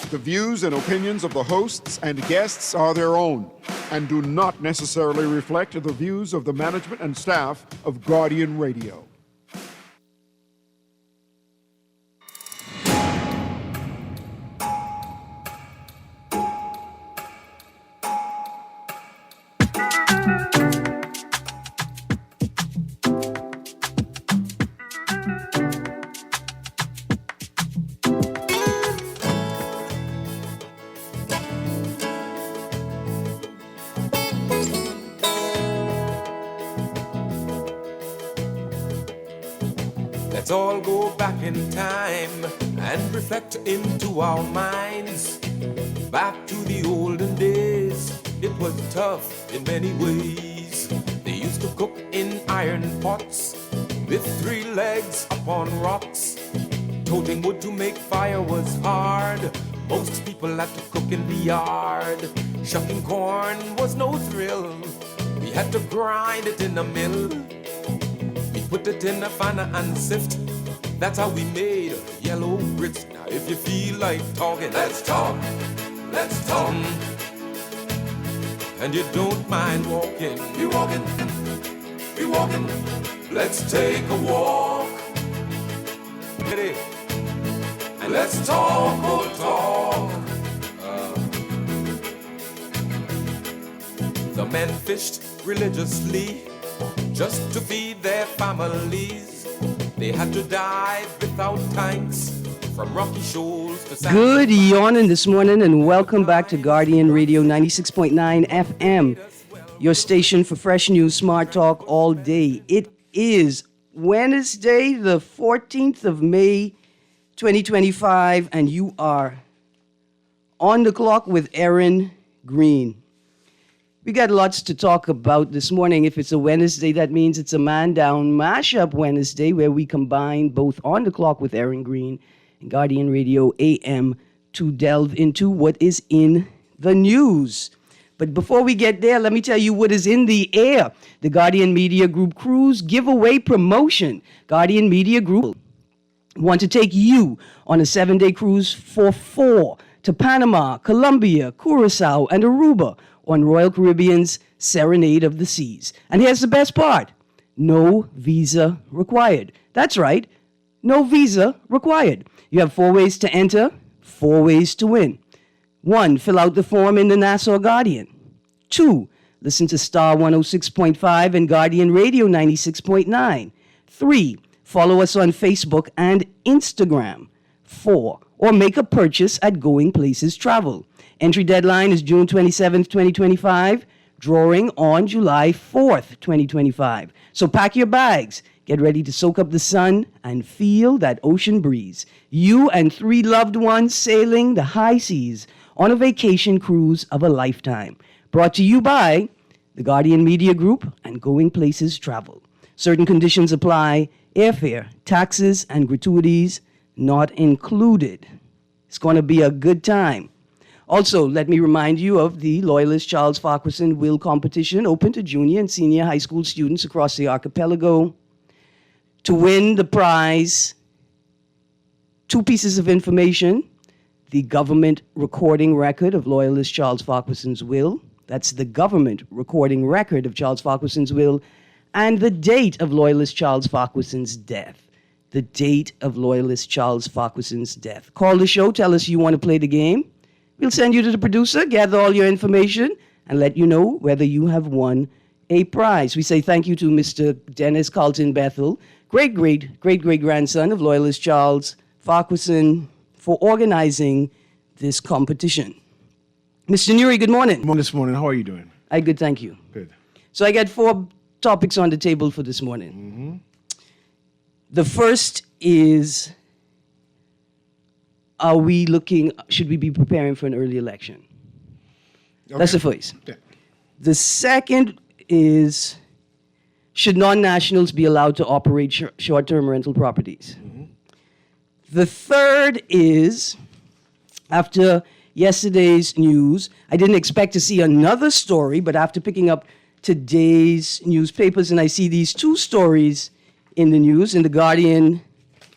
The views and opinions of the hosts and guests are their own and do not necessarily reflect the views of the management and staff of Guardian Radio. Let's all go back in time and reflect into our minds. Back to the olden days, it was tough in many ways. They used to cook in iron pots with 3 legs upon rocks. Toting wood to make fire was hard. Most people had to cook in the yard. Shucking corn was no thrill. We had to grind it in a mill. We put it in a fanner and sift. That's how we made yellow grits. Now if you feel like talking, let's talk. Let's talk. And you don't mind walking. Be walking. Be walking. Let's take a walk. Ready? And let's talk, oh talk. The men fished religiously just to feed their families. They had to dive without tanks from rocky shoals to sand. Good yawning this morning and welcome back to Guardian Radio 96.9 FM, your station for fresh news, smart talk all day. It is Wednesday, the 14th of May, 2025, and you are on the clock with Erin Greene. We got lots to talk about this morning. If it's a Wednesday, that means it's a Man Down Mashup Wednesday, where we combine both On the Clock with Erin Greene and Guardian Radio AM to delve into what is in the news. But before we get there, let me tell you what is in the air. The Guardian Media Group Cruise Giveaway Promotion. Guardian Media Group want to take you on a 7-day cruise for 4 to Panama, Colombia, Curacao, and Aruba on Royal Caribbean's Serenade of the Seas. And here's the best part. No visa required. That's right. No visa required. You have 4 ways to enter, 4 ways to win. 1, fill out the form in the Nassau Guardian. 2, listen to Star 106.5 and Guardian Radio 96.9. 3, follow us on Facebook and Instagram. 4, or make a purchase at Going Places Travel. Entry deadline is June 27th, 2025. Drawing on July 4th, 2025. So pack your bags. Get ready to soak up the sun and feel that ocean breeze. You and 3 loved ones sailing the high seas on a vacation cruise of a lifetime. Brought to you by the Guardian Media Group and Going Places Travel. Certain conditions apply. Airfare, taxes, and gratuities not included. It's going to be a good time. Also, let me remind you of the Loyalist Charles Farquharson Will Competition, open to junior and senior high school students across the archipelago. To win the prize, 2 pieces of information: the government recording record of Loyalist Charles Farquharson's will. That's the government recording record of Charles Farquharson's will, and the date of Loyalist Charles Farquharson's death. The date of Loyalist Charles Farquharson's death. Call the show, tell us you want to play the game. We'll send you to the producer, gather all your information, and let you know whether you have won a prize. We say thank you to Mr. Dennis Carlton Bethel, great-great-great-great-grandson of Loyalist Charles Farquharson, for organizing this competition. Mr. Nuri, good morning. Good morning this morning. How are you doing? I'm good, thank you. Good. So I got 4 topics on the table for this morning. Mm-hmm. The first is, should we be preparing for an early election? Okay. That's the first. Okay. The second is, should non-nationals be allowed to operate short-term rental properties? Mm-hmm. The third is, after yesterday's news, I didn't expect to see another story, but after picking up today's newspapers and I see these 2 stories in the news. In The Guardian,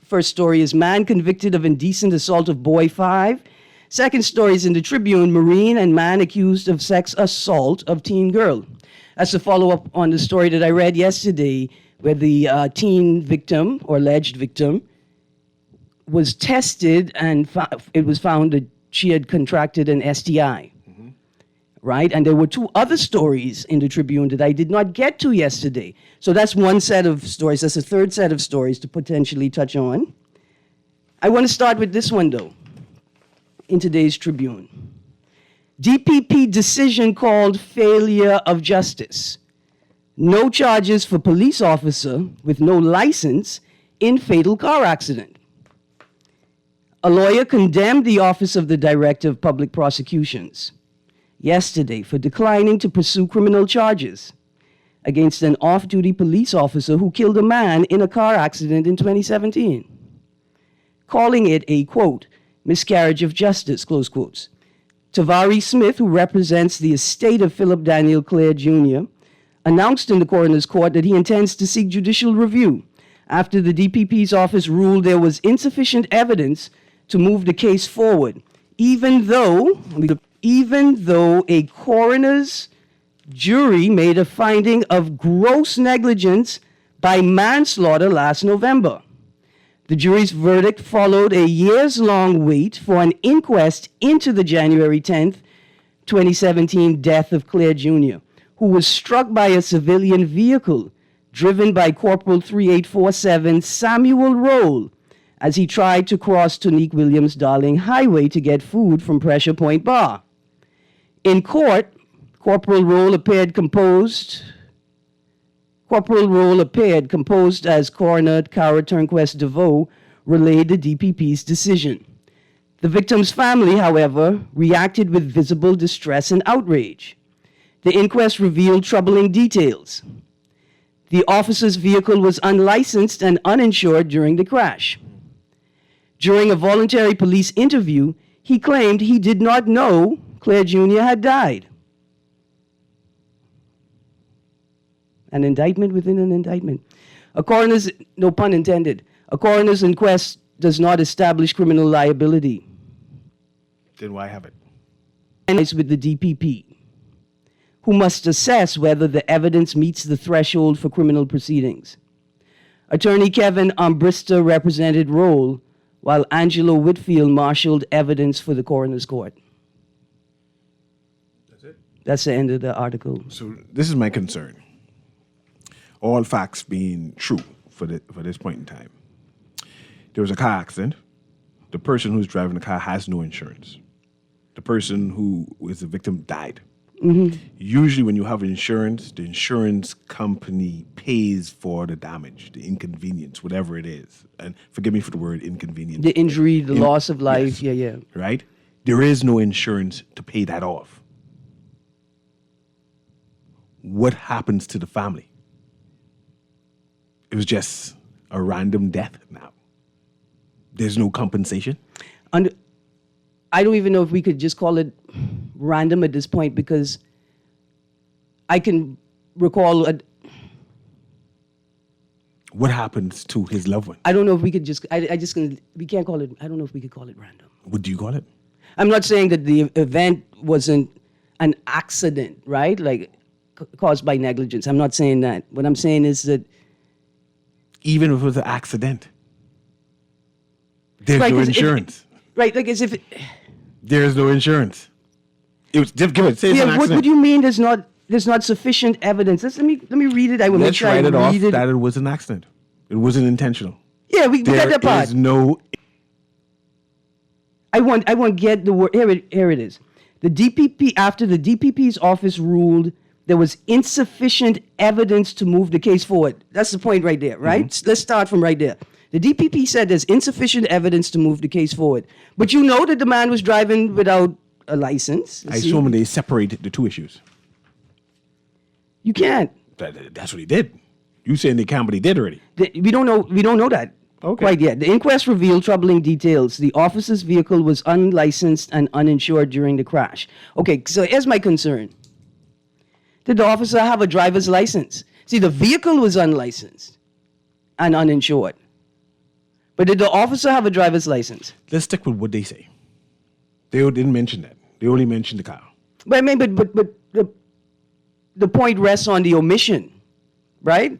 first story is man convicted of indecent assault of boy 5. Second story is in the Tribune. Marine and man accused of sex assault of teen girl. That's a follow-up on the story that I read yesterday, where the teen victim, or alleged victim, was tested and it was found that she had contracted an STI. Right? And there were two other stories in the Tribune that I did not get to yesterday. So that's one set of stories. That's a third set of stories to potentially touch on. I want to start with this one, though, in today's Tribune. DPP decision called failure of justice. No charges for police officer with no license in fatal car accident. A lawyer condemned the Office of the Director of Public Prosecutions yesterday for declining to pursue criminal charges against an off-duty police officer who killed a man in a car accident in 2017, calling it a, quote, miscarriage of justice, close quotes. Tavari Smith, who represents the estate of Philip Daniel Clare Jr., announced in the coroner's court that he intends to seek judicial review after the DPP's office ruled there was insufficient evidence to move the case forward, even though a coroner's jury made a finding of gross negligence by manslaughter last November. The jury's verdict followed a years-long wait for an inquest into the January 10th, 2017 death of Clare Jr., who was struck by a civilian vehicle driven by Corporal 3847 Samuel Roll as he tried to cross Tonique Williams-Darling Highway to get food from Pressure Point Bar. In court, Corporal Roll appeared composed as Coroner Cara Turnquest DeVoe relayed the DPP's decision. The victim's family, however, reacted with visible distress and outrage. The inquest revealed troubling details. The officer's vehicle was unlicensed and uninsured during the crash. During a voluntary police interview, he claimed he did not know Clare Jr. had died. An indictment within an indictment. A coroner's, no pun intended, a coroner's inquest does not establish criminal liability. Then why have it? And it's with the DPP, who must assess whether the evidence meets the threshold for criminal proceedings. Attorney Kevin Ambrista represented Roll, while Angelo Whitfield marshaled evidence for the coroner's court. That's it? That's the end of the article. So this is my concern. All facts being true for this point in time. There was a car accident. The person who's driving the car has no insurance. The person who is the victim died. Mm-hmm. Usually when you have insurance, the insurance company pays for the damage, the inconvenience, whatever it is. And forgive me for the word inconvenience. The injury, the loss of life, yes. yeah. Right? There is no insurance to pay that off. What happens to the family? It was just a random death now. There's no compensation. And I don't even know if we could just call it random at this point, because I can recall what happens to his loved one? I don't know if we could just, we can't call it, I don't know if we could call it random. What do you call it? I'm not saying that the event wasn't an accident, right? Like caused by negligence. I'm not saying that. What I'm saying is that even if it was an accident, there's right, no insurance. Right, like as if there's no insurance. It was give it. Say it's an accident. What do you mean? There's not sufficient evidence. Let me read it. I will make sure I read it. That it was an accident. It wasn't intentional. Yeah, we got that part. There's no. I want get the word. Here it is. The DPP, after the DPP's office ruled there was insufficient evidence to move the case forward. That's the point right there, right? Mm-hmm. Let's start from right there. The DPP said there's insufficient evidence to move the case forward. But you know that the man was driving without a license. I assume they separated the two issues. You can't. That's what he did. You saying they can't, but he did already. We don't know that. Okay. Quite yet. The inquest revealed troubling details. The officer's vehicle was unlicensed and uninsured during the crash. Okay, so here's my concern. Did the officer have a driver's license? See, the vehicle was unlicensed and uninsured. But did the officer have a driver's license? Let's stick with what they say. They didn't mention that. They only mentioned the car. But I mean, but the point rests on the omission, right?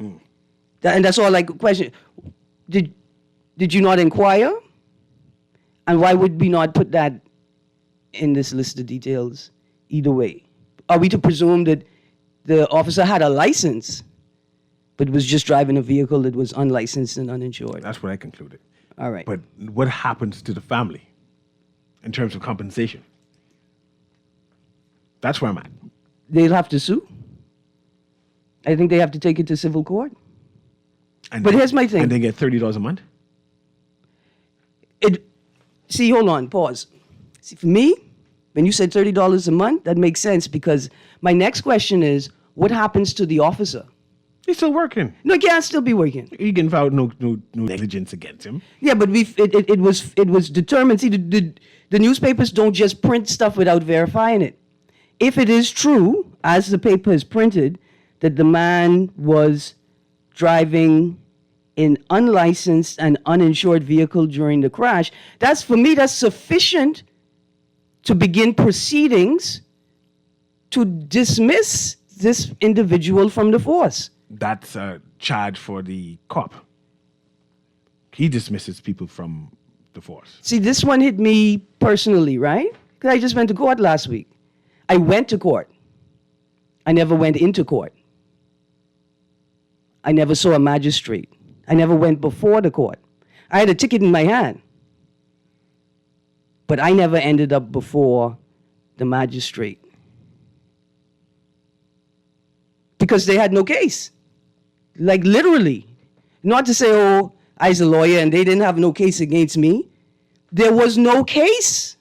And that's all. Like, question: Did you not inquire? And why would we not put that in this list of details? Either way, are we to presume that the officer had a license, but was just driving a vehicle that was unlicensed and uninsured? That's what I concluded. All right. But what happens to the family in terms of compensation? That's where I'm at. They'll have to sue. I think they have to take it to civil court. But here's my thing. And they get $30 a month? See, hold on, pause. See, for me, when you said $30 a month, that makes sense because my next question is, what happens to the officer? He's still working. No, he can't still be working. You can file no negligence against him. Yeah, but it was determined. See, the newspapers don't just print stuff without verifying it. If it is true, as the paper is printed, that the man was driving an unlicensed and uninsured vehicle during the crash, that's sufficient to begin proceedings to dismiss this individual from the force. That's a charge for the cop. He dismisses people from the force. See, this one hit me personally, right? Because I just went to court last week. I went to court. I never went into court. I never saw a magistrate. I never went before the court. I had a ticket in my hand. But I never ended up before the magistrate. Because they had no case. Like literally. Not to say, oh, I was a lawyer and they didn't have no case against me. There was no case.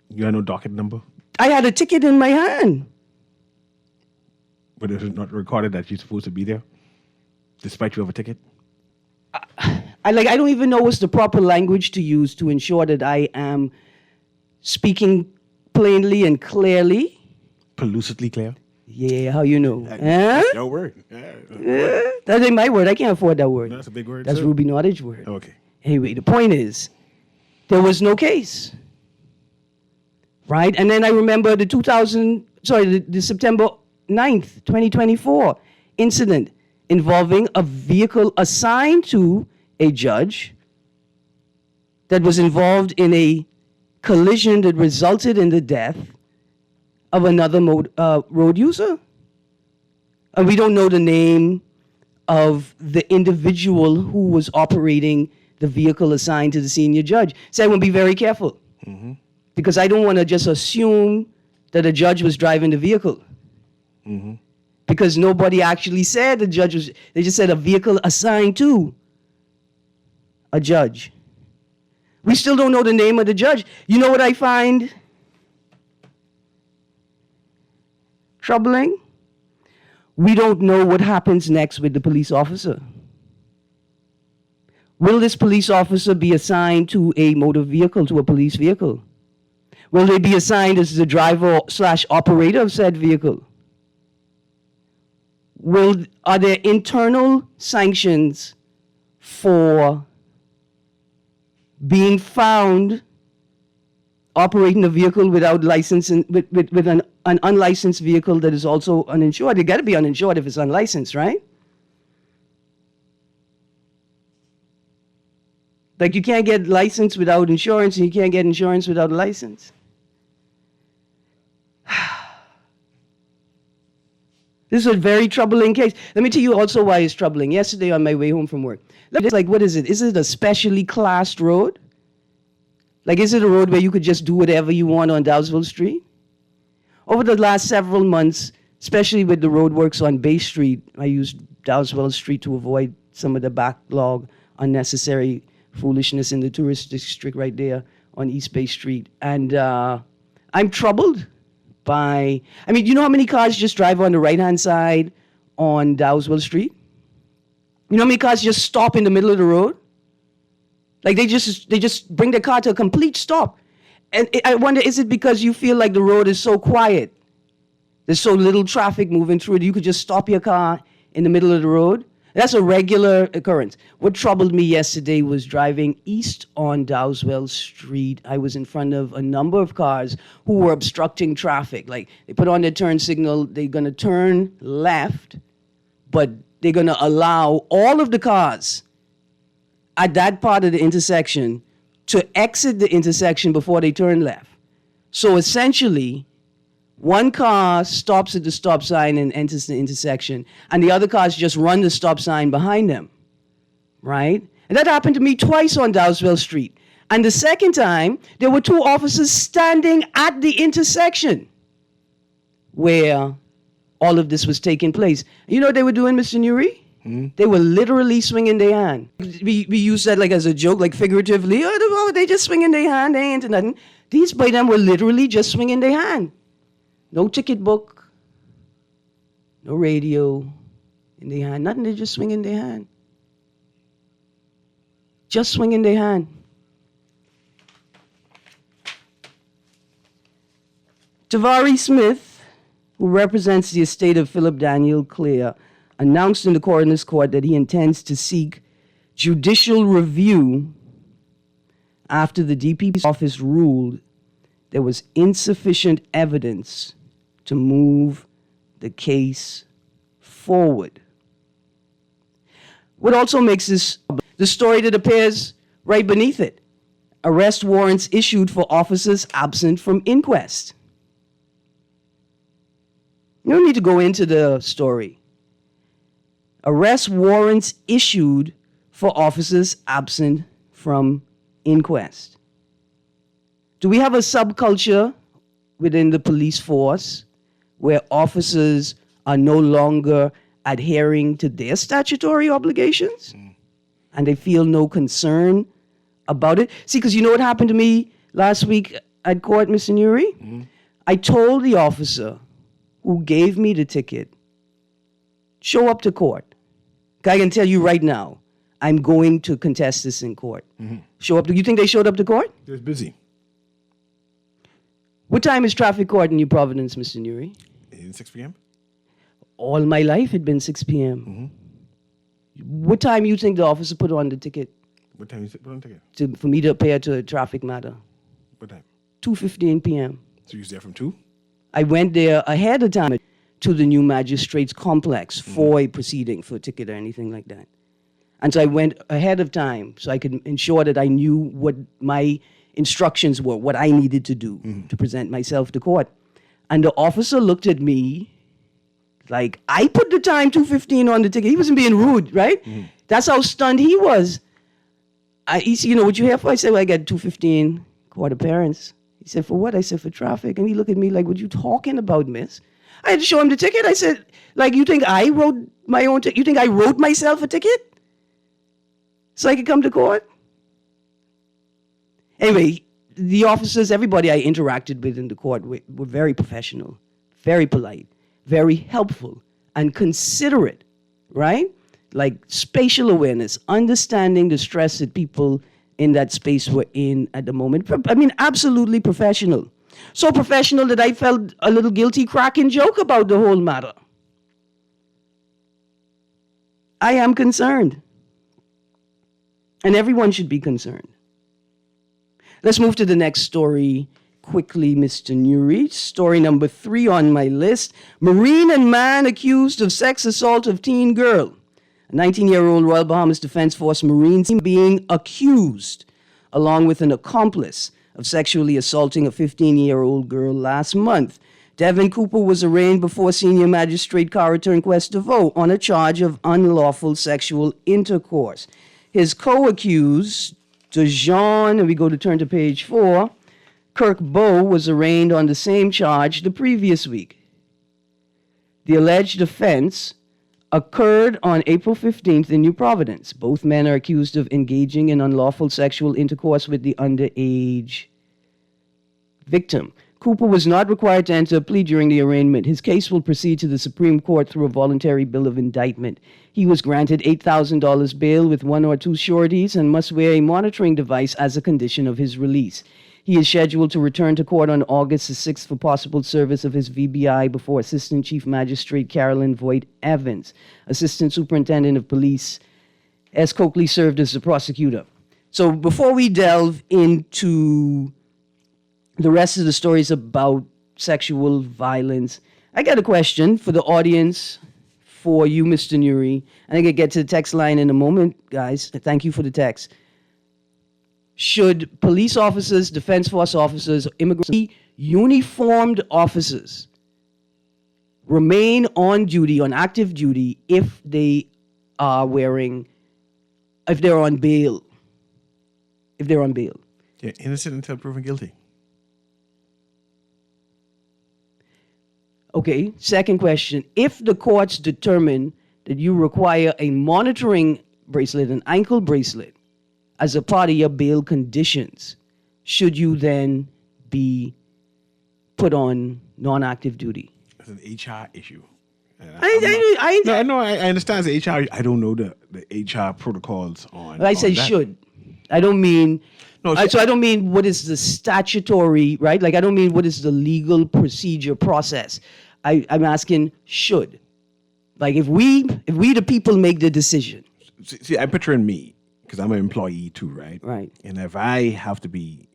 You had no docket number? I had a ticket in my hand. But it was not recorded that you're supposed to be there, despite you have a ticket? I don't even know what's the proper language to use to ensure that I am speaking plainly and clearly. Pellucidly clear? Yeah, how you know? That's your word. That ain't my word. I can't afford that word. That's a big word. That's too. Ruby Nottage word. Okay. Anyway, the point is, there was no case. Right? And then I remember the September 9th, 2024 incident involving a vehicle assigned to a judge that was involved in a collision that resulted in the death of another road user. And we don't know the name of the individual who was operating the vehicle assigned to the senior judge. So I want to be very careful. Mm-hmm. Because I don't want to just assume that a judge was driving the vehicle. Mm-hmm. Because nobody actually said the judge was, they just said a vehicle assigned to a judge. We still don't know the name of the judge. You know what I find troubling? We don't know what happens next with the police officer. Will this police officer be assigned to a motor vehicle, to a police vehicle? Will they be assigned as the driver/operator of said vehicle? Are there internal sanctions for being found operating a vehicle without license and with an unlicensed vehicle that is also uninsured? It got to be uninsured if it's unlicensed, right? Like you can't get license without insurance, and you can't get insurance without a license. This is a very troubling case. Let me tell you also why it's troubling. Yesterday on my way home from work, what is it? Is it a specially classed road? Like, is it a road where you could just do whatever you want on Dowsville Street? Over the last several months, especially with the road works on Bay Street, I used Dowsville Street to avoid some of the backlog, unnecessary foolishness in the tourist district right there on East Bay Street. And I'm troubled by, you know how many cars just drive on the right-hand side on Dowsville Street? You know how many cars just stop in the middle of the road? Like they just bring the car to a complete stop. And I wonder, is it because you feel like the road is so quiet? There's so little traffic moving through it, you could just stop your car in the middle of the road? That's a regular occurrence. What troubled me yesterday was driving east on Dowswell Street. I was in front of a number of cars who were obstructing traffic. Like, they put on their turn signal, they're going to turn left, but they're going to allow all of the cars at that part of the intersection to exit the intersection before they turn left. So essentially, one car stops at the stop sign and enters the intersection, and the other cars just run the stop sign behind them, right? And that happened to me twice on Dowswell Street. And the second time, there were two officers standing at the intersection where all of this was taking place. You know what they were doing, Mr. Nuri? They were literally swinging their hand. We use that like as a joke, like figuratively. Oh, they just swinging their hand, they ain't into nothing. These by them were literally just swinging their hand. No ticket book, no radio in their hand, nothing, they just swing in their hand. Just swing in their hand. Tavari Smith, who represents the estate of Philip Daniel Clare, announced in the coroner's court that he intends to seek judicial review after the DPP's office ruled there was insufficient evidence to move the case forward. What also makes this the story that appears right beneath it: arrest warrants issued for officers absent from inquest. You don't need to go into the story. Arrest warrants issued for officers absent from inquest. Do we have a subculture within the police force where officers are no longer adhering to their statutory obligations and they feel no concern about it? See, because you know what happened to me last week at court, Mr. Nuri? I told the officer who gave me the ticket, show up to court. I can tell you right now, I'm going to contest this in court. Show up. You think they showed up to court? They was busy. What time is traffic court in New Providence, Mr. Nuri? 6 p.m.? All my life had been 6 p.m. What time you think the officer put on the ticket What time you put on the ticket? for me to appear to a traffic matter? What time? 2:15 p.m. So you was there from 2? I went there ahead of time to the new magistrates complex for a proceeding, for a ticket or anything like that. And so I went ahead of time so I could ensure that I knew what my instructions were, what I needed to do to present myself to court. And the officer looked at me like, I put the time 2:15 on the ticket. He wasn't being rude, right? That's how stunned he was. He said, you know, what you here for? I said, well, I got 2:15 court appearance. He said, for what? I said, for traffic. And he looked at me like, what you talking about, miss? I had to show him the ticket. I said, like, you think I wrote my own ticket? You think I wrote myself a ticket so I could come to court? Anyway, the officers, everybody I interacted with in the court were very professional, very polite, very helpful, and considerate, right? Like spatial awareness, understanding the stress that people in that space were in at the moment. I mean, absolutely professional. So professional that I felt a little guilty cracking joke about the whole matter. I am concerned. And everyone should be concerned. Let's move to the next story quickly, Mr. Nuri. Story number 3 on my list. Marine and man accused of sex assault of teen girl. A 19-year-old Royal Bahamas Defense Force Marine being accused, along with an accomplice, of sexually assaulting a 15-year-old girl last month. Devin Cooper was arraigned before Senior Magistrate Cara Turnquest DeVoe on a charge of unlawful sexual intercourse. His co-accused, DeJean, and we go to turn to page 4, Kirk Bowe, was arraigned on the same charge the previous week. The alleged offense occurred on April 15th in New Providence. Both men are accused of engaging in unlawful sexual intercourse with the underage victim. Cooper was not required to enter a plea during the arraignment. His case will proceed to the Supreme Court through a voluntary bill of indictment. He was granted $8,000 bail with 1 or 2 sureties and must wear a monitoring device as a condition of his release. He is scheduled to return to court on August the 6th for possible service of his VBI before Assistant Chief Magistrate Carolyn Voigt Evans. Assistant Superintendent of Police S. Coakley served as the prosecutor. So before we delve into the rest of the stories about sexual violence, I got a question for the audience, for you, Mr. Nuri. I think I'll get to the text line in a moment, guys. Thank you for the text. Should police officers, defense force officers, immigration, uniformed officers remain on duty, on active duty, if they are if they're on bail? If they're on bail. Yeah, innocent until proven guilty. Okay, second question. If the courts determine that you require a monitoring bracelet, an ankle bracelet, as a part of your bail conditions, should you then be put on non-active duty? It's an HR issue. I understand the HR. I don't know the HR protocols on. I say that. should. I don't mean. No, So I don't mean what is the statutory, right? Like I don't mean what is the legal procedure process. I'm asking should. Like if we the people make the decision. See, I'm picturing me because I'm an employee too, right? Right. And if I have to be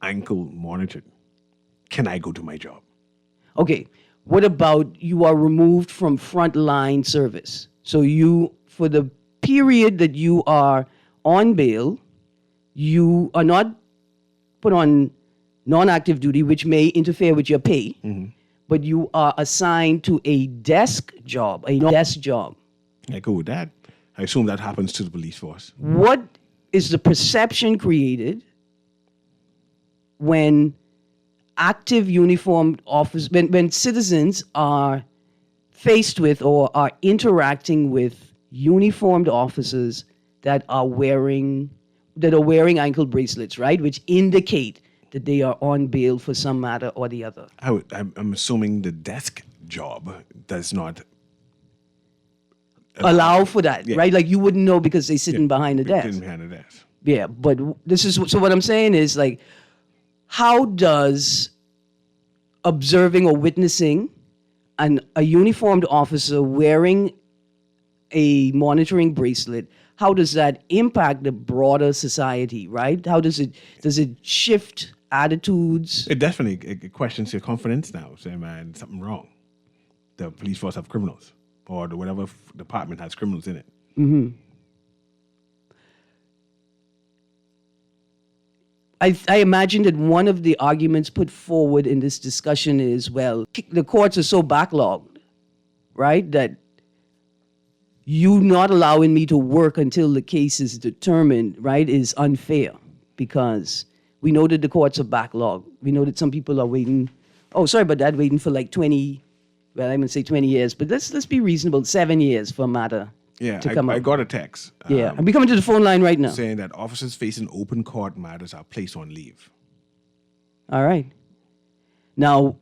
ankle monitored, can I go to my job? Okay. What about you are removed from frontline service? So for the period that you are on bail, you are not put on non-active duty, which may interfere with your pay, but you are assigned to a desk job, I go with that. I assume that happens to the police force. What is the perception created when active uniformed officers, when citizens are faced with or are interacting with uniformed officers that are wearing ankle bracelets, right? Which indicate that they are on bail for some matter or the other. I'm assuming the desk job does not allow for that, Yeah. right? Like you wouldn't know because they're sitting behind the desk. Sitting behind the desk. Yeah, but so what I'm saying is like, how does observing or witnessing a uniformed officer wearing a monitoring bracelet, how does that impact the broader society, right? How does it shift attitudes? It definitely it questions your confidence now. Say, man, something wrong. The police force have criminals, or whatever department has criminals in it. Mm-hmm. I imagine that one of the arguments put forward in this discussion is, well, the courts are so backlogged, right, that you not allowing me to work until the case is determined, right, is unfair because we know that the courts are backlogged. We know that some people are waiting, waiting for like 20, well, I'm going to say 20 years, but let's be reasonable, 7 years for a matter to come up. I got a text. Yeah, I'm coming to the phone line right now. Saying that officers facing open court matters are placed on leave. All right. Now,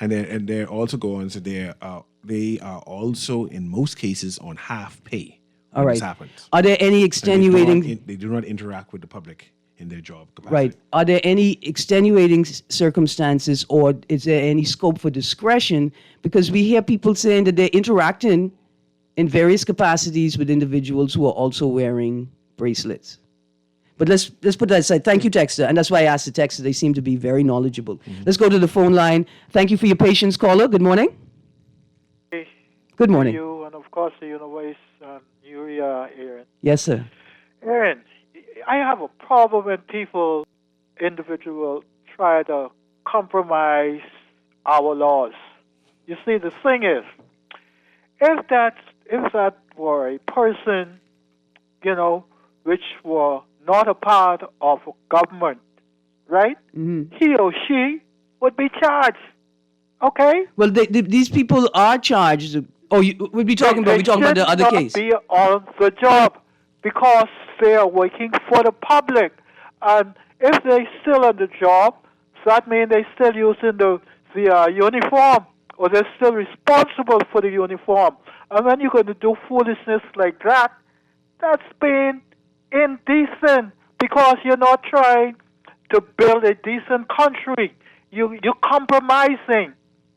and they're also going, so they are also in most cases on half pay. All right. This happens. Are there any extenuating? They do not interact with the public in their job capacity. Right. Are there any extenuating circumstances, or is there any scope for discretion? Because we hear people saying that they're interacting in various capacities with individuals who are also wearing bracelets. But let's put that aside. Thank you, Texter. And that's why I asked the Texter. They seem to be very knowledgeable. Mm-hmm. Let's go to the phone line. Thank you for your patience, caller. Good morning. Hey, good morning. You and of course the Universe and Aaron. Yes, sir. Aaron, I have a problem when individuals try to compromise our laws. You see, the thing is, if that were a person, which were not a part of government, right? Mm-hmm. He or she would be charged. Okay? Well, these people are charged. Oh, we'll be talking about the other case. They should not be on the job because they are working for the public. And if they're still on the job, so that means they're still using the uniform, or they're still responsible for the uniform. And when you're going to do foolishness like that, that's being indecent because you're not trying to build a decent country. You're compromising,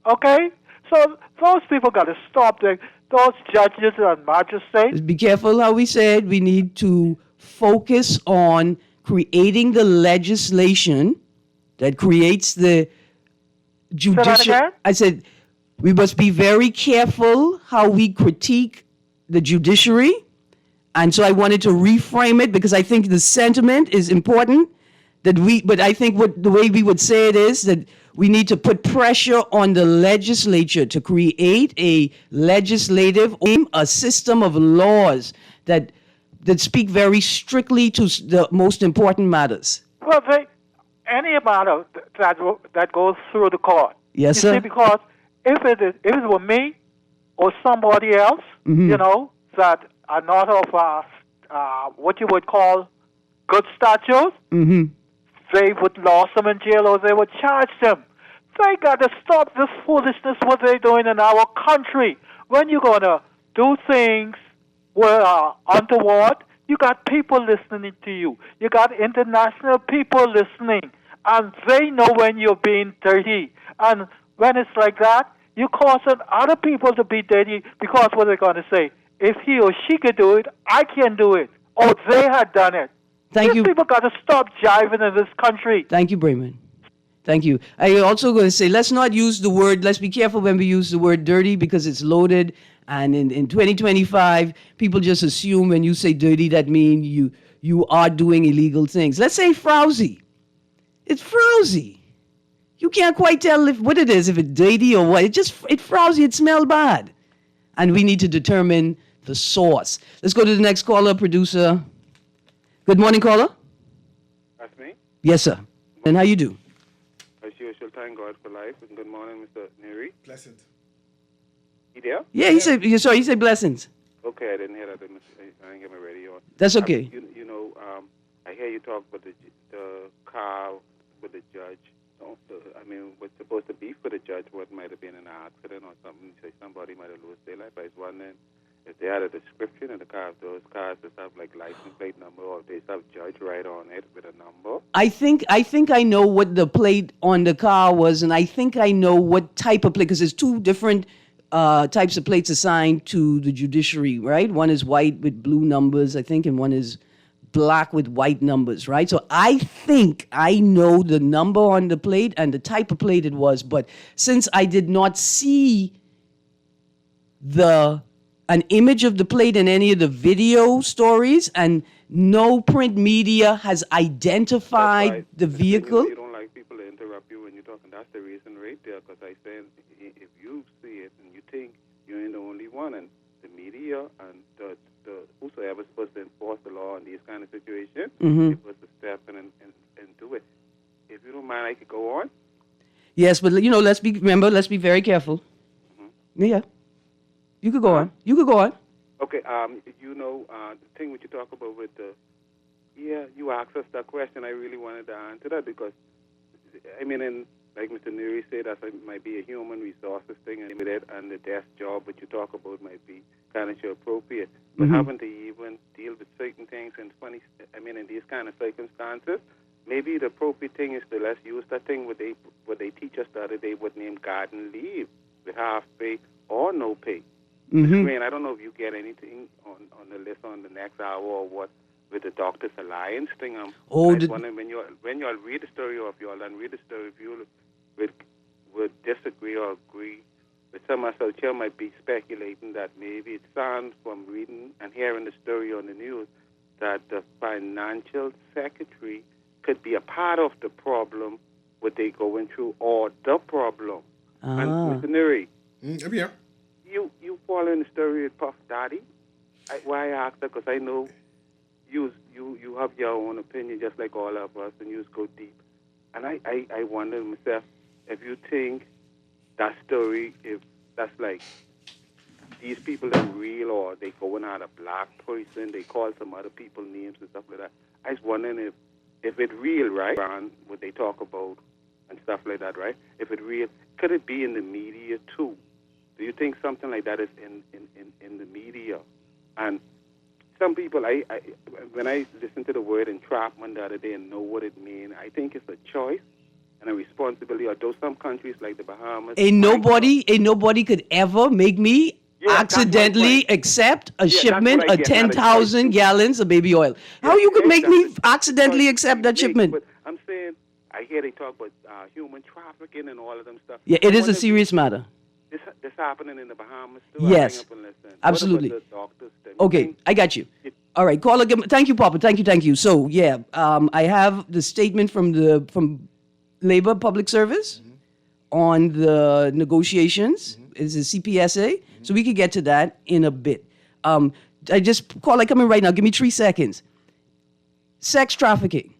okay? So those people got to stop. Those judges and magistrates. Be careful how we said. We need to focus on creating the legislation that creates the judicial. again? I said we must be very careful how we critique the judiciary. And so I wanted to reframe it because I think the sentiment is important. But I think the way we would say it is that we need to put pressure on the legislature to create a a system of laws that speak very strictly to the most important matters. Well, any matter that goes through the court. Yes, you sir. See, because if it were me or somebody else, that are not of what you would call good statutes, they would lost them in jail or they would charge them. They got to stop this foolishness what they're doing in our country. When you're going to do things untoward, you got people listening to you. You got international people listening, and they know when you're being dirty. And when it's like that, you're causing other people to be dirty because what they're going to say, if he or she could do it, I can do it. Or they had done it. Thank you. These people got to stop jiving in this country. Thank you, Brayman. Thank you. I also going to say, let's not use the word, let's be careful when we use the word dirty because it's loaded. And in 2025, people just assume when you say dirty, that means you are doing illegal things. Let's say frowsy. It's frowsy. You can't quite tell what it is, if it's dirty or what. It's frowsy. It smells bad. And we need to determine the source. Let's go to the next caller, producer. Good morning, caller. That's me. Yes, sir. And how you do? As usual, thank God for life. And good morning, Mr. Neri. Pleasant. You there? Yeah, he said blessings. Okay, I didn't hear that. I didn't get my radio on. That's okay. I hear you talk about the car with the judge. What's supposed to be for the judge, what might have been an accident or something, say somebody might have lost their life. I was wondering if they had a description in the car, if those cars that have like license plate number or if they have judge right on it with a number. I think I know what the plate on the car was, and I think I know what type of plate, because there's two different types of plates assigned to the judiciary, right? One is white with blue numbers, I think, and one is black with white numbers, right? So I think I know the number on the plate and the type of plate it was, but since I did not see an image of the plate in any of the video stories, and no print media has identified the vehicle. You don't like people to interrupt you when you're talking. That's the reason right there, because I said if you see it and you think you ain't the only one, and the media and the whosoever's supposed to enforce the law in these kind of situations, they're supposed to step in and do it. If you don't mind, I could go on. Yes, but let's be very careful. Yeah. You could go on. Okay, the thing which you talk about with you asked us that question. I really wanted to answer that because, like Mr. Neri said, that might be a human resources thing, and the desk job which you talk about might be kind of appropriate. But having to even deal with certain things in these kind of circumstances, maybe the appropriate thing is to let's use that thing what they teach us the other day, what named garden leave, with half pay or no pay. I don't know if you get anything on the list on the next hour or what with the Doctors Alliance thing. I wonder when you all read the story, or if you all done read the story, if you would disagree or agree with some of us here might be speculating that maybe it sounds from reading and hearing the story on the news that the financial secretary could be a part of the problem what they going through or the problem. And Mr. Neri, I'm here. You follow in the story with Puff Daddy? Why I ask that? Because I know you have your own opinion just like all of us, and you go deep. And I wonder myself if you think that story, if that's like these people that real, or they going out a black person, they call some other people names and stuff like that. I was wondering if it real, right? What they talk about and stuff like that, right? If it real, could it be in the media too? Do you think something like that is in the media? And some people, when I listen to the word entrapment the other day and know what it means, I think it's a choice and a responsibility. Although some countries like the Bahamas, Ain't nobody could ever make me accidentally accept a shipment of 10,000 gallons of baby oil. How you could make me accidentally accept that shipment? But I'm saying, I hear they talk about human trafficking and all of them stuff. Yeah, it is a serious matter. This happening in the Bahamas too. Yes, I hang up and listen. absolutely. What about the doctors? Okay, I got you. All right, caller. Thank you, Papa. Thank you. So yeah, I have the statement from Labor Public Service on the negotiations. It's a CPSA, so we could get to that in a bit. I come in right now. Give me 3 seconds. Sex trafficking,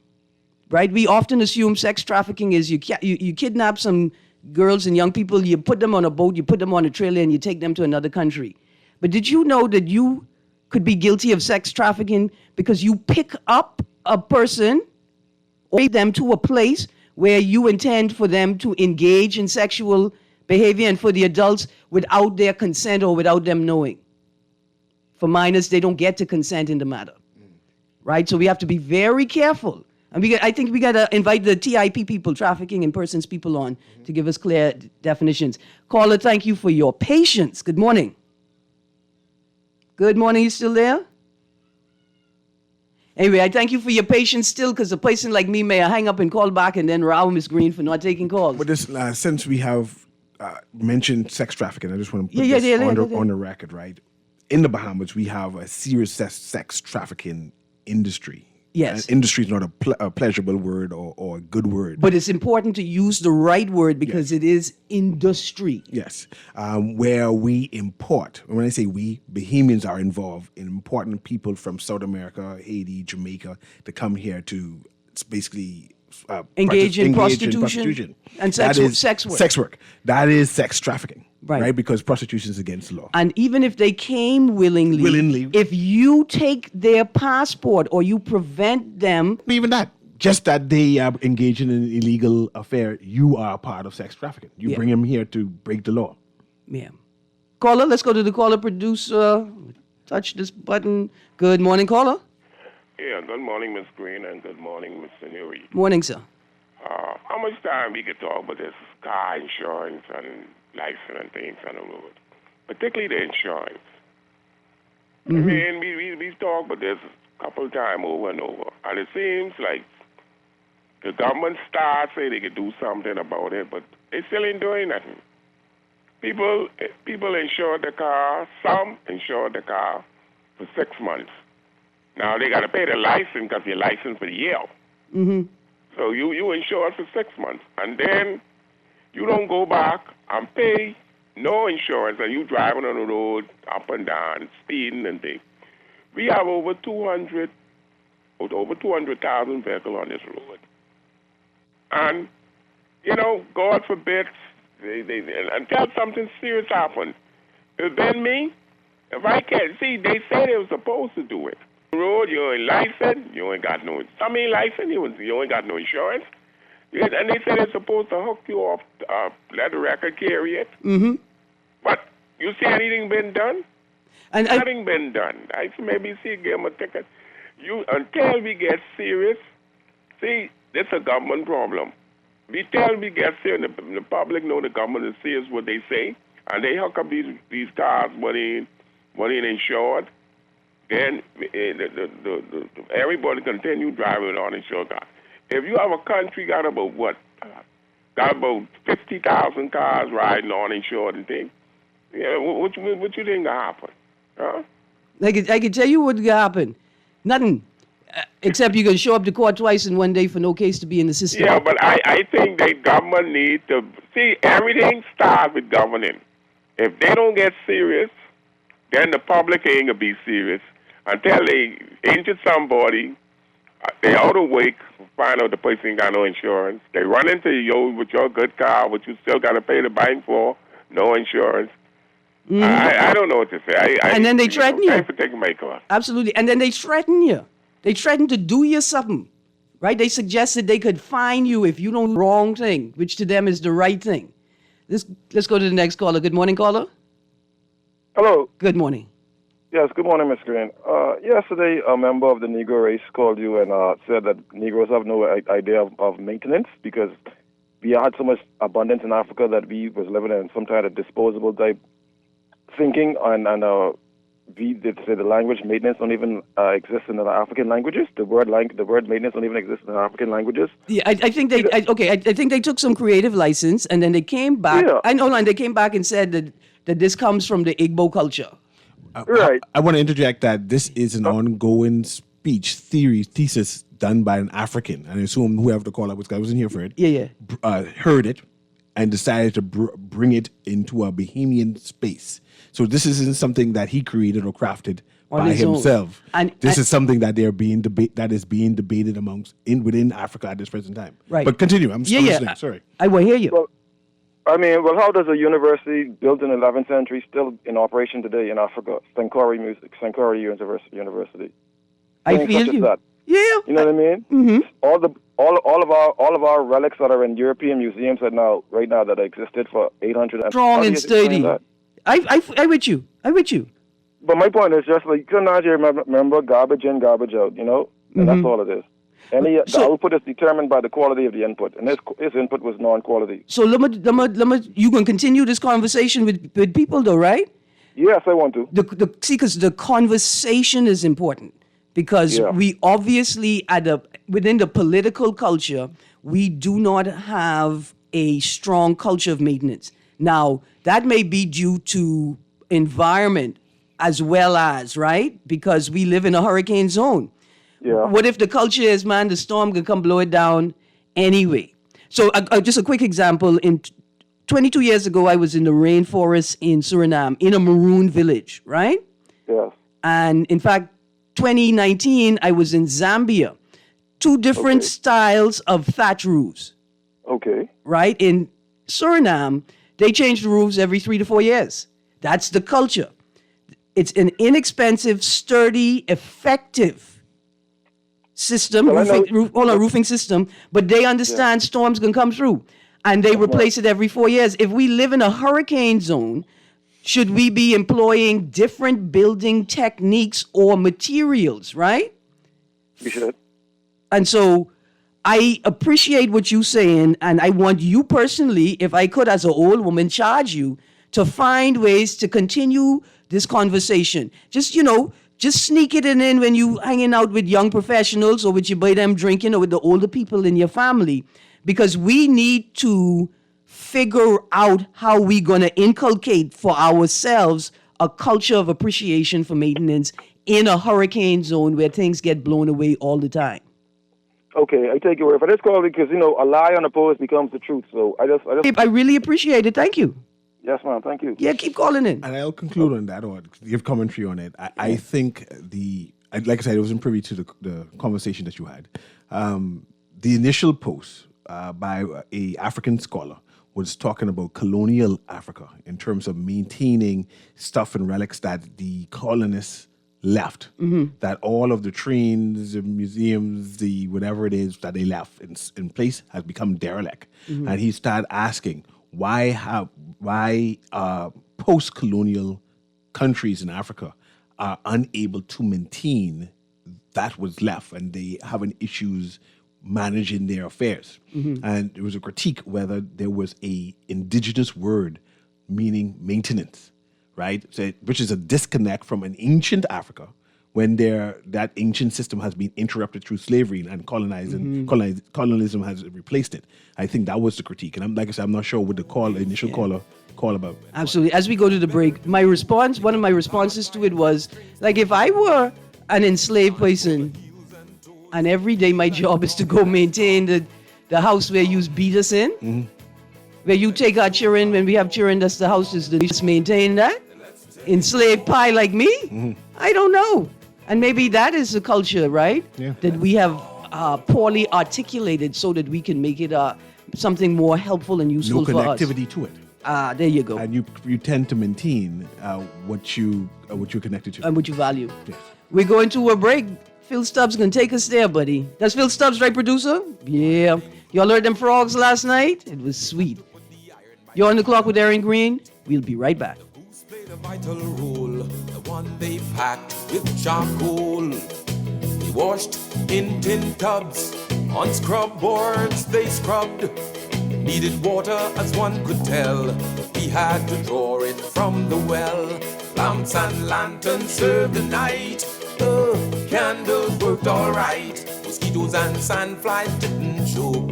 right? We often assume sex trafficking is you kidnap some girls and young people, you put them on a boat, you put them on a trailer, and you take them to another country. But did you know that you could be guilty of sex trafficking because you pick up a person or take them to a place where you intend for them to engage in sexual behavior, and for the adults without their consent or without them knowing? For minors, they don't get to consent in the matter, right? So we have to be very careful. And I think we got to invite the TIP people, trafficking in persons people, on to give us clear definitions. Caller, thank you for your patience. Good morning. Good morning. You still there? Anyway, I thank you for your patience still, because a person like me may hang up and call back and then row Miss Green for not taking calls. But this, since we have mentioned sex trafficking, I just want to put this on the record, right? In the Bahamas, we have a serious sex trafficking industry. Yes. Industry is not a pleasurable word or a good word. But it's important to use the right word because it is industry. Yes. Where we import, when I say we, Bahamians are involved in importing people from South America, Haiti, Jamaica, to come here to basically engage in prostitution and sex work. Sex work. That is sex trafficking. Right, because prostitution is against the law. And even if they came willingly, if you take their passport or you prevent them... Even that. Just that they engage in an illegal affair, you are a part of sex trafficking. You bring them here to break the law. Yeah. Caller, let's go to the caller producer. Touch this button. Good morning, caller. Yeah, good morning, Miss Green, and good morning, Mr. Newey. Morning, sir. How much time we could talk about this car insurance and license and things on the road, particularly the insurance? I mean, we talked about this a couple of times over and over, and it seems like the government starts saying they could do something about it, but they still ain't doing nothing. People insure the car. Some insure the car for 6 months. Now they got to pay the license because you're licensed for the year. Mm-hmm. So you insure it for 6 months, and then you don't go back and pay no insurance, and you driving on the road up and down, speeding and things. We have over 200,000 vehicles on this road, and God forbid, until something serious happens, then me, if I can't see, they say they were supposed to do it. Road, you ain't licensed, you ain't got no. Some ain't licensed, you ain't got no insurance. And they say they're supposed to hook you off, let the record carry it. Mm-hmm. But you see anything been done? Nothing been done. I maybe give them a ticket. Until we get serious, see, this is a government problem. Until we get serious, the public know the government is serious what they say, and they hook up these cars when they ain't insured. Then everybody continue driving an uninsured car. If you have a country got about 50,000 cars riding uninsured and things, what you think gonna happen? Huh? I can tell you what could happen. Nothing. Except you can show up to court twice in one day for no case to be in the system. Yeah, but I think the government needs to see everything starts with governing. If they don't get serious, then the public ain't gonna be serious. Until they injure somebody, they out awake, find out the person ain't got no insurance. They run into you with your good car, which you still got to pay the bank for, no insurance. Mm-hmm. I don't know what to say. And then they threaten you. Thanks for taking my call. Absolutely. And then they threaten you. They threaten to do you something, right? They suggested they could fine you if you don't do the wrong thing, which to them is the right thing. Let's go to the next caller. Good morning, caller. Hello. Good morning. Yes, good morning, Ms. Green. Yesterday, a member of the Negro race called you and said that Negroes have no idea of maintenance because we had so much abundance in Africa that we was living in some kind of disposable type thinking, and we did say the language maintenance don't even exist in the African languages. The word maintenance don't even exist in the African languages. Yeah, I think I think they took some creative license, and then they came back. Yeah. And they came back and said that this comes from the Igbo culture. Right. I want to interject that this is an ongoing thesis done by an African, and I assume whoever the caller was, I wasn't here for it. Yeah. Heard it and decided to bring it into a Bahamian space. So this isn't something that he created or crafted On by his own. himself. And this is something that that is being debated within Africa at this present time. Right. But continue. I'm listening. Sorry. I will hear you. Well, how does a university built in the 11th century still in operation today in Africa? Sankore University. I Things feel such as you. that. Yeah. You know what I mean? Mm-hmm. All of our relics that are in European museums right now that existed for 800 Strong and sturdy. I with you. But my point is just like you can not remember garbage in, garbage out, and that's all it is. The output is determined by the quality of the input, and his input was non-quality. So you can continue this conversation with people though, right? Yes, I want to. Because the conversation is important. Because we obviously, within the political culture, we do not have a strong culture of maintenance. Now, that may be due to environment as well as, right? Because we live in a hurricane zone. Yeah. What if the culture is, man, the storm can come blow it down anyway? So just a quick example. 22 years ago, I was in the rainforest in Suriname, in a maroon village, right? Yes. And in fact, 2019, I was in Zambia. Two different styles of thatch roofs. Okay. Right? In Suriname, they change the roofs every 3 to 4 years. That's the culture. It's an inexpensive, sturdy, effective system, roofing system, but they understand storms can come through, and they replace it every 4 years. If we live in a hurricane zone, should we be employing different building techniques or materials, right? We should. And so I appreciate what you're saying, and I want you personally, if I could, as an old woman, charge you to find ways to continue this conversation. Just sneak it in when you hanging out with young professionals or with you by them drinking or with the older people in your family, because we need to figure out how we're going to inculcate for ourselves a culture of appreciation for maintenance in a hurricane zone where things get blown away all the time. Okay, I take your word for this call because, a lie unopposed becomes the truth. So I really appreciate it. Thank you. Yes, ma'am. Thank you. Yeah, keep calling in. And I'll conclude on that or give commentary on it. I think like I said, I wasn't privy to the conversation that you had. The initial post by a African scholar was talking about colonial Africa in terms of maintaining stuff and relics that the colonists left. Mm-hmm. That all of the trains, the museums, the whatever it is that they left in place has become derelict. Mm-hmm. And he started asking, why post-colonial countries in Africa are unable to maintain that was left, and they having issues managing their affairs. Mm-hmm. And there was a critique whether there was a indigenous word meaning maintenance, right? So, which is a disconnect from an ancient Africa when that ancient system has been interrupted through slavery and colonialism has replaced it. I think that was the critique. And like I said, I'm not sure what the initial caller call about. Absolutely. As we go to the break, one of my responses to it was, like, if I were an enslaved person and every day my job is to go maintain the house where you beat us in, mm-hmm. where you take our children, when we have children, that's the house is just maintain that, enslaved pie like me, mm-hmm. I don't know. And maybe that is the culture, right? Yeah. That we have poorly articulated so that we can make it something more helpful and useful for us. No connectivity to it. There you go. And you tend to maintain what you're connected to. And what you value. Yes. We're going to a break. Phil Stubbs going to take us there, buddy. That's Phil Stubbs, right, producer? Yeah. Y'all heard them frogs last night? It was sweet. You're on the clock with Erin Greene. We'll be right back. A vital role, the one one they packed with charcoal. They washed in tin tubs, on scrub boards they scrubbed. Needed water as one could tell, he had to draw it from the well. Lamps and lanterns served the night, candles worked alright. Mosquitoes and sandflies didn't choke,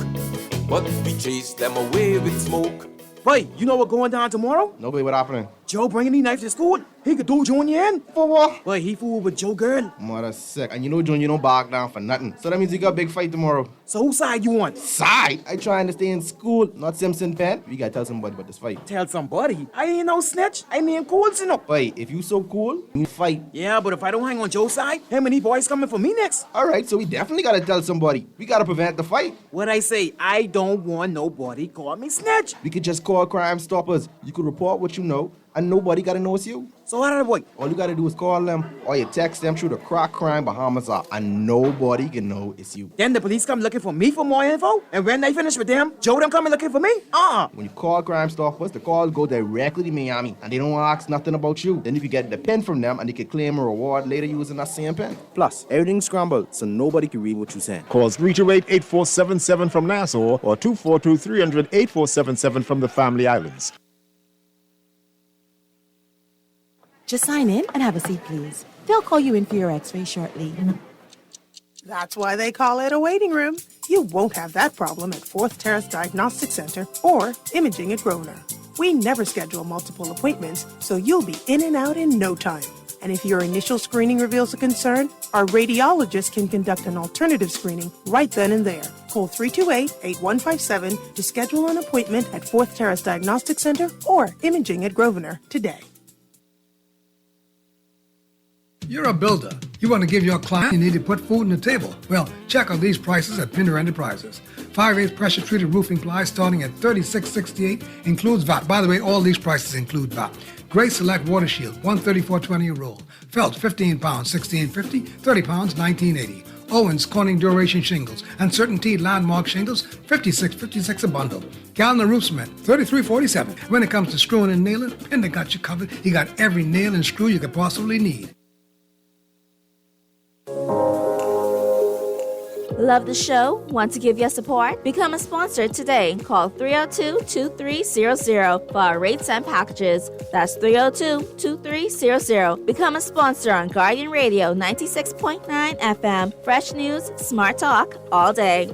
but we chased them away with smoke. Wait, you know what going down tomorrow? No, babe, what happening? Joe bringing me knife to school. He could do Junior in. For what? Wait, he fooled with Joe girl. Mother sick. And you know Junior don't back down for nothing. So that means you got a big fight tomorrow. So whose side you on? Side? I trying to stay in school, not Simpson Pen. We gotta tell somebody about this fight. Tell somebody. I ain't no snitch. I mean cool, you know. Wait, if you so cool, you fight. Yeah, but if I don't hang on Joe's side, him and he boys coming for me next. Alright, so we definitely gotta tell somebody. We gotta prevent the fight. What I say, I don't want nobody call me snitch. We could just call Crime Stoppers. You could report what you know, and nobody gotta know it's you. So how did I wait? All you gotta do is call them, or you text them through the Crack Crime Bahamas app, and nobody can know it's you. Then the police come looking for me for more info, and when they finish with them, Joe them coming looking for me? When you call Crime Stoppers, the call go directly to Miami, and they don't ask nothing about you. Then you can get the pen from them, and you can claim a reward later using that same pen. Plus, everything's scrambled, so nobody can read what you're saying. Call 328-8477 from Nassau or 242-300-8477 from the Family Islands. Just sign in and have a seat, please. They'll call you in for your x-ray shortly. That's why they call it a waiting room. You won't have that problem at Fourth Terrace Diagnostic Center or Imaging at Grosvenor. We never schedule multiple appointments, so you'll be in and out in no time. And if your initial screening reveals a concern, our radiologist can conduct an alternative screening right then and there. Call 328-8157 to schedule an appointment at Fourth Terrace Diagnostic Center or Imaging at Grosvenor today. You're a builder. You want to give your client you need to put food on the table. Well, check out these prices at Pinder Enterprises. 5/8 pressure-treated roofing ply starting at $36.68, includes VAT. By the way, all these prices include VAT. Gray Select Water Shield, $134.20 a roll. Felt, 15 pounds, $16.50, 30 pounds, $19.80. Owens Corning Duration Shingles and Certainty Landmark Shingles, $56.56 a bundle. Gallon Roof Cement, $33.47. When it comes to screwing and nailing, Pinder got you covered. He got every nail and screw you could possibly need. Love the show? Want to give your support? Become a sponsor today. Call 302-2300 for our rates and packages. That's 302-2300. Become a sponsor on Guardian Radio 96.9 FM. Fresh news, smart talk, all day.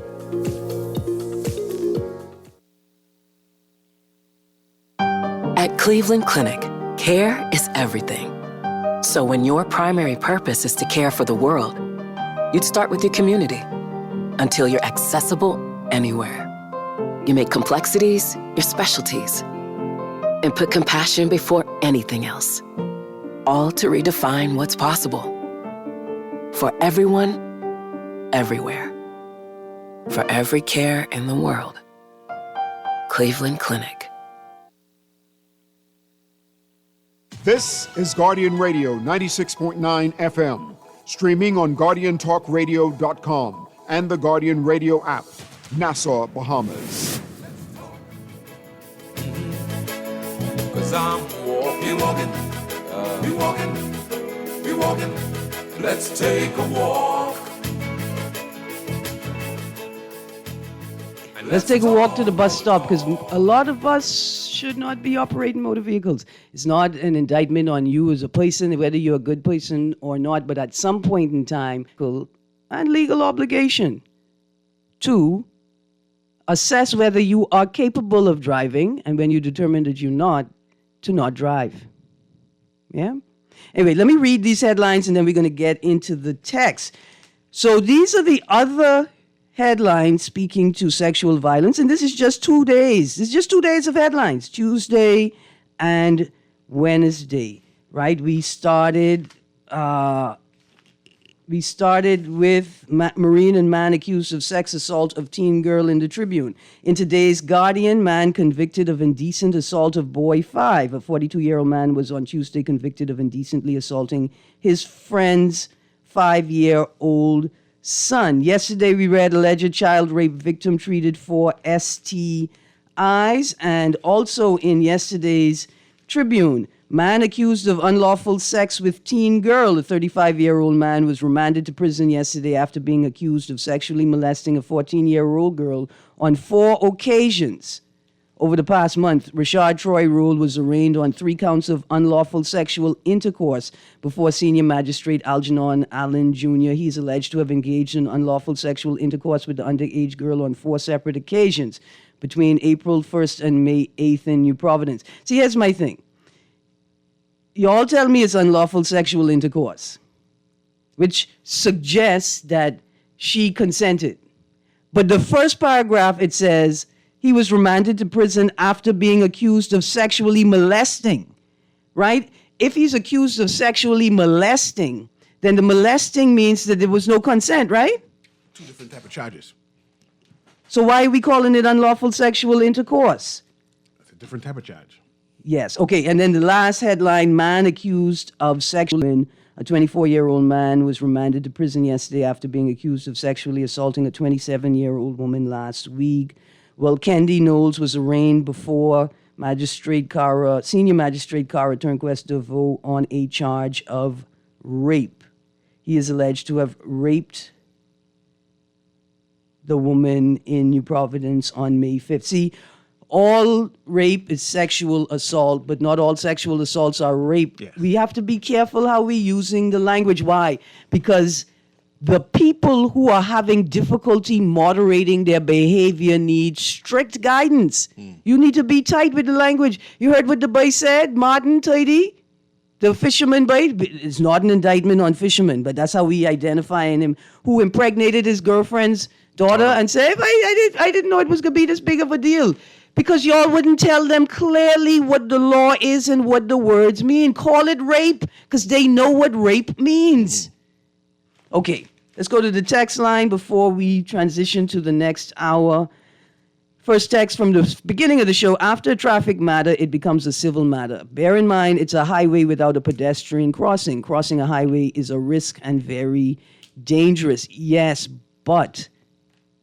At Cleveland Clinic, care is everything. So when your primary purpose is to care for the world, you'd start with your community. Until you're accessible anywhere. You make complexities your specialties and put compassion before anything else. All to redefine what's possible. For everyone, everywhere. For every care in the world. Cleveland Clinic. This is Guardian Radio 96.9 FM, streaming on GuardianTalkRadio.com. and the Guardian Radio app, Nassau, Bahamas. Cause I'm walking, we walking, let's take a walk. Let's take a walk to the bus stop because a lot of us should not be operating motor vehicles. It's not an indictment on you as a person, whether you're a good person or not, but at some point in time, and legal obligation to assess whether you are capable of driving, and when you determine that you're not, to not drive. Yeah? Anyway, let me read these headlines and then we're going to get into the text. So these are the other headlines speaking to sexual violence, and this is just 2 days. This is just 2 days of headlines, Tuesday and Wednesday, right? We started with Marine and man accused of sex assault of teen girl in the Tribune. In today's Guardian, man convicted of indecent assault of boy 5. A 42-year-old man was on Tuesday convicted of indecently assaulting his friend's 5-year-old son. Yesterday, we read alleged child rape victim treated for STIs. And also in yesterday's Tribune, Man accused of unlawful sex with teen girl. A 35-year-old man was remanded to prison yesterday after being accused of sexually molesting a 14-year-old girl on 4 occasions. Over the past month, Rashad Troy Rule was arraigned on 3 counts of unlawful sexual intercourse before senior magistrate Algernon Allen Jr. He's alleged to have engaged in unlawful sexual intercourse with the underage girl on 4 separate occasions between April 1st and May 8th in New Providence. See, here's my thing. Y'all tell me it's unlawful sexual intercourse, which suggests that she consented. But the first paragraph, it says, he was remanded to prison after being accused of sexually molesting, right? If he's accused of sexually molesting, then the molesting means that there was no consent, right? 2 different type of charges. So why are we calling it unlawful sexual intercourse? That's a different type of charge. Yes, okay, and then the last headline, man accused of sexually, a 24-year-old man was remanded to prison yesterday after being accused of sexually assaulting a 27-year-old woman last week. Well, Kendi Knowles was arraigned before Senior Magistrate Cara Turnquest DeVoe on a charge of rape. He is alleged to have raped the woman in New Providence on May 5th. See, all rape is sexual assault, but not all sexual assaults are rape. Yes. We have to be careful how we're using the language. Why? Because the people who are having difficulty moderating their behavior need strict guidance. You need to be tight with the language. You heard what the boy said, Martin Tidy? The fisherman boy? It's not an indictment on fishermen, but that's how we identify him, who impregnated his girlfriend's daughter and said, I didn't know it was going to be this big of a deal. Because y'all wouldn't tell them clearly what the law is and what the words mean. Call it rape, because they know what rape means. Okay, let's go to the text line before we transition to the next hour. First text from the beginning of the show. After a traffic matter, it becomes a civil matter. Bear in mind, it's a highway without a pedestrian crossing. Crossing a highway is a risk and very dangerous. Yes, but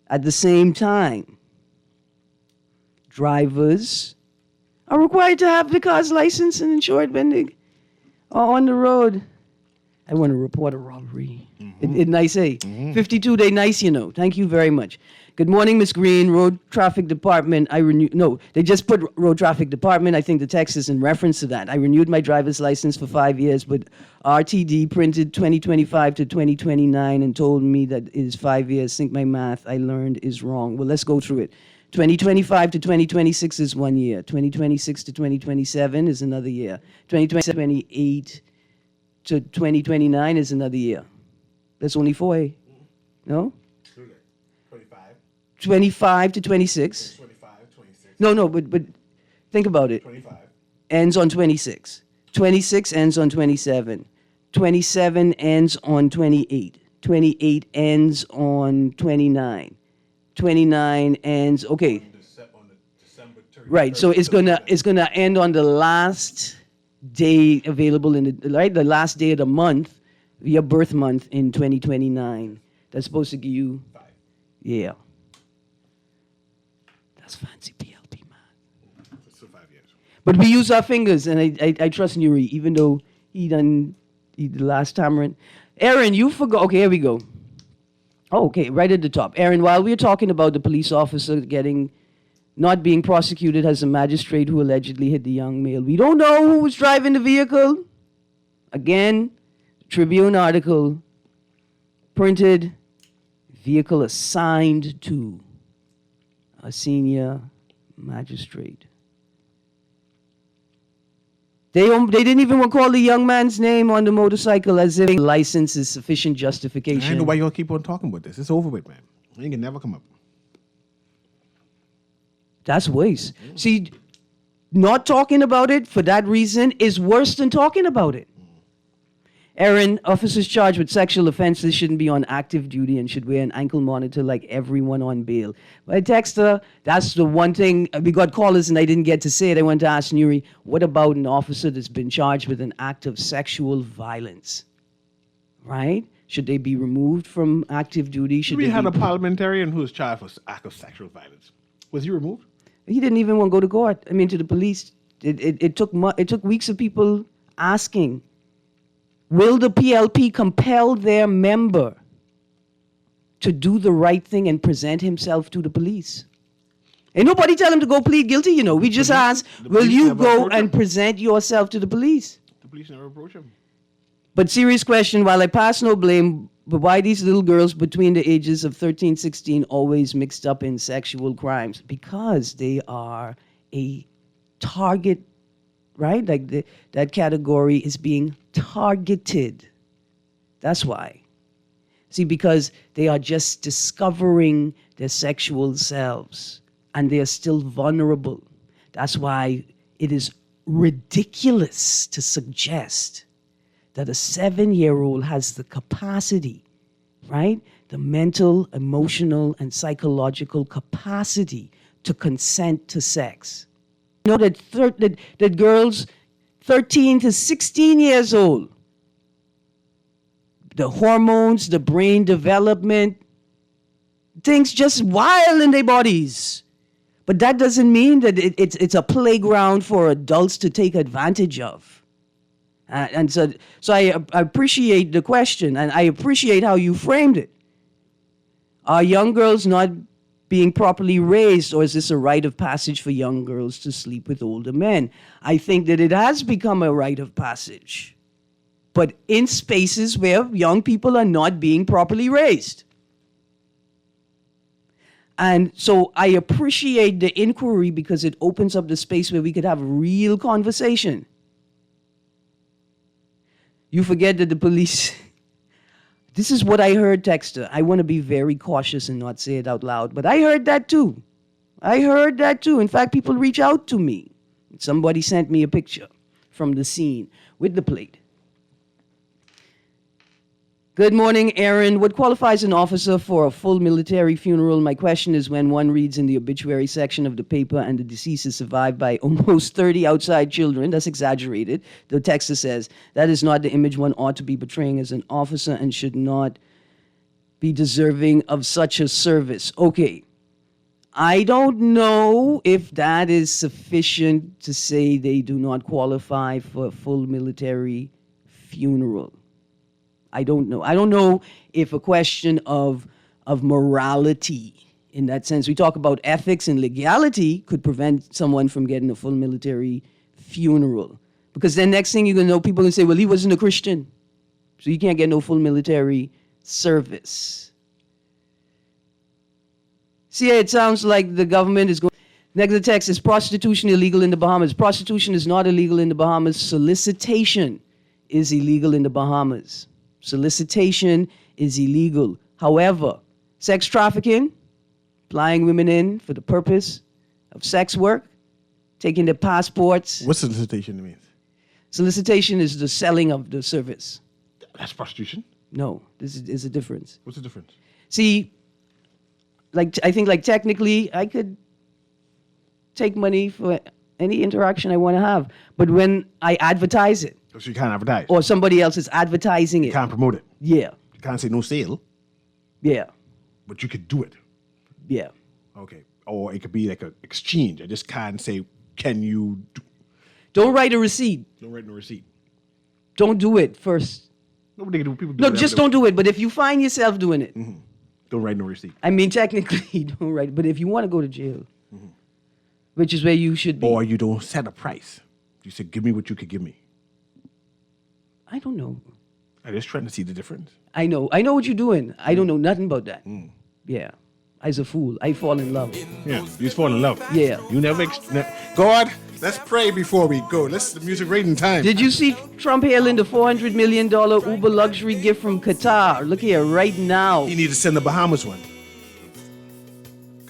at the same time, drivers are required to have the car's license and insured when they are on the road. I want to report a robbery. It nice, eh? 52 day nice, you know. Thank you very much. Good morning, Miss Greene. Road Traffic Department. They just put Road Traffic Department. I think the text is in reference to that. I renewed my driver's license for 5 years, but RTD printed 2025 to 2029 and told me that it is 5 years. Think my math I learned is wrong. Well, let's go through it. 2025 to 2026 is 1 year. 2026 to 2027 is another year. 2028 to 2029 is another year. That's only 4, eh? No? 25 to 26. 25, 26. No, but think about it. 25. Ends on 26. 26 ends on 27. 27 ends on 28. 28 ends on 29. 29 ends, okay. Right, so it's gonna end on the last day available in the last day of the month, your birth month in 2029. That's supposed to give you 5. Yeah. That's fancy PLP, man. So 5 years. But we use our fingers, and I trust Nuri, even though he the last time. Erin, you forgot. Okay, here we go. Oh, okay, right at the top. Erin, while we're talking about the police officer not being prosecuted as a magistrate who allegedly hit the young male, we don't know who was driving the vehicle. Again, Tribune article, printed, vehicle assigned to a senior magistrate. They didn't even recall the young man's name on the motorcycle as if license is sufficient justification. I don't know why y'all keep on talking about this. It's over with, man. It can never come up. That's waste. See, not talking about it for that reason is worse than talking about it. Erin, officers charged with sexual offenses shouldn't be on active duty and should wear an ankle monitor like everyone on bail. But I text her, that's the one thing, we got callers and I didn't get to say it. I went to ask Nuri, what about an officer that's been charged with an act of sexual violence? Right? Should they be removed from active duty? We had a parliamentarian who was charged for act of sexual violence. Was he removed? He didn't even want to go to court. To the police It took weeks of people asking, will the PLP compel their member to do the right thing and present himself to the police? Ain't nobody tell him to go plead guilty, you know. We just ask, will you go and present yourself to the police? The police never approach him. But serious question, while I pass no blame, but why these little girls between the ages of 13, 16 always mixed up in sexual crimes? Because they are a target, right? Like that category is being targeted. That's why. See, because they are just discovering their sexual selves and they are still vulnerable. That's why it is ridiculous to suggest that a 7-year-old has the capacity, right? The mental, emotional, and psychological capacity to consent to sex. You know that girls 13 to 16 years old, the hormones, the brain development, things just wild in their bodies. But that doesn't mean that it's a playground for adults to take advantage of. And so I appreciate the question, and I appreciate how you framed it. Are young girls not being properly raised, or is this a rite of passage for young girls to sleep with older men? I think that it has become a rite of passage, but in spaces where young people are not being properly raised. And so I appreciate the inquiry because it opens up the space where we could have real conversation. You forget that the police, this is what I heard, Texter. I want to be very cautious and not say it out loud, but I heard that too. In fact, people reach out to me. Somebody sent me a picture from the scene with the plate. Good morning, Erin. What qualifies an officer for a full military funeral? My question is, when one reads in the obituary section of the paper and the deceased is survived by almost 30 outside children, that's exaggerated. The texter says, that is not the image one ought to be portraying as an officer and should not be deserving of such a service. Okay. I don't know if that is sufficient to say they do not qualify for a full military funeral. I don't know. I don't know if a question of morality, in that sense, we talk about ethics and legality, could prevent someone from getting a full military funeral. Because then next thing you're going to know, people are going to say, well, he wasn't a Christian, so you can't get no full military service. See, it sounds like the government is going. Next to the text is prostitution illegal in the Bahamas. Prostitution is not illegal in the Bahamas. Solicitation is illegal in the Bahamas. Solicitation is illegal. However, sex trafficking, flying women in for the purpose of sex work, taking their passports. What solicitation means? Solicitation is the selling of the service. That's prostitution? No, this is a difference. What's the difference? See, I think technically I could take money for any interaction I want to have, but when I advertise it, so you can't advertise. Or somebody else is advertising it. You can't promote it. Yeah. You can't say no sale. Yeah. But you could do it. Yeah. Okay. Or it could be like an exchange. I just can't say, can you do. Don't write a receipt. Don't write no receipt. Don't do it first. Nobody do. People do no, just don't do it. But if you find yourself doing it. Mm-hmm. Don't write no receipt. I mean, technically, don't write. But if you want to go to jail, which is where you should be. Or you don't set a price. You say, give me what you could give me. I don't know. I'm just trying to see the difference. I know what you're doing. I don't know nothing about that. Yeah. I was a fool. I fall in love. Yeah, you just fall in love. Yeah. You never... God, let's pray before we go. Let's the music rating time. Did you see Trump hailing the $400 million Uber luxury gift from Qatar? Look here, right now. He needs to send the Bahamas one.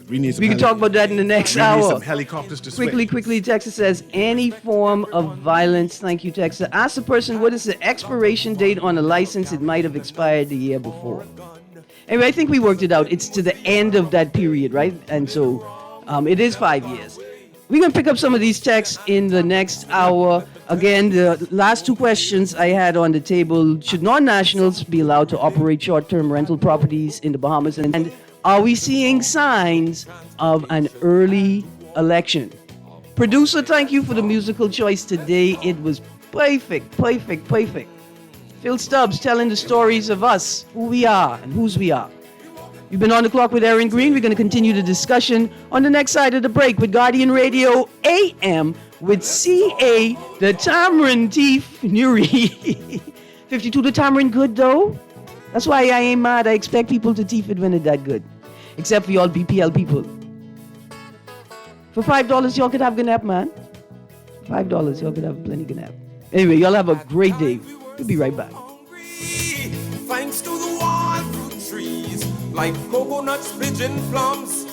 We can talk about that in the next hour. We need some helicopters to swim. Quickly, Texas says, any form of violence. Thank you, Texas. Ask the person, what is the expiration date on a license? It might have expired the year before. Anyway, I think we worked it out. It's to the end of that period, right? And so it is 5 years. We're going to pick up some of these texts in the next hour. Again, the last two questions I had on the table. Should non-nationals be allowed to operate short-term rental properties in the Bahamas? And are we seeing signs of an early election? Producer, thank you for the musical choice today. It was perfect. Phil Stubbs telling the stories of us, who we are and whose we are. You've been on the clock with Erin Greene. We're going to continue the discussion on the next side of the break with Guardian Radio AM with CA, the Tamarind Teeth Nuri. 52 the Tamarind good though. That's why I ain't mad. I expect people to teeth it when it's that good. Except for y'all BPL people. For $5, y'all could have Ganap, man. $5, y'all could have plenty Ganap. Anyway, y'all have a great day. We'll be right back. Thanks to the wild fruit trees like coconuts, pigeon plums,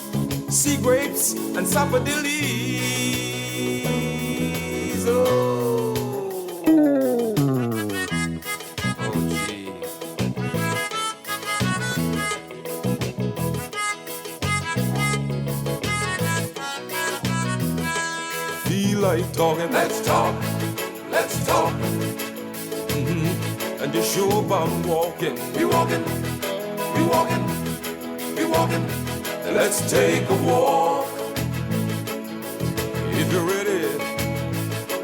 sea grapes, and sapodillies. Feel like talking? Let's talk. And just show up, I'm walking. We walking. And let's take a walk. If you're ready,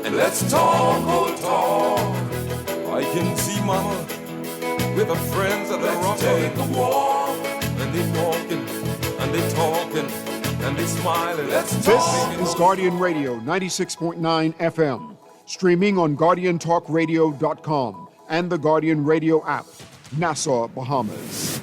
and let's talk, old talk. I can see Mama with her friends at the rock. Let's take a walk. And they walking, and they talking, and they smiling. Let's talk. This is Guardian Radio 96.9 FM, streaming on GuardianTalkRadio.com and the Guardian Radio app, Nassau, Bahamas.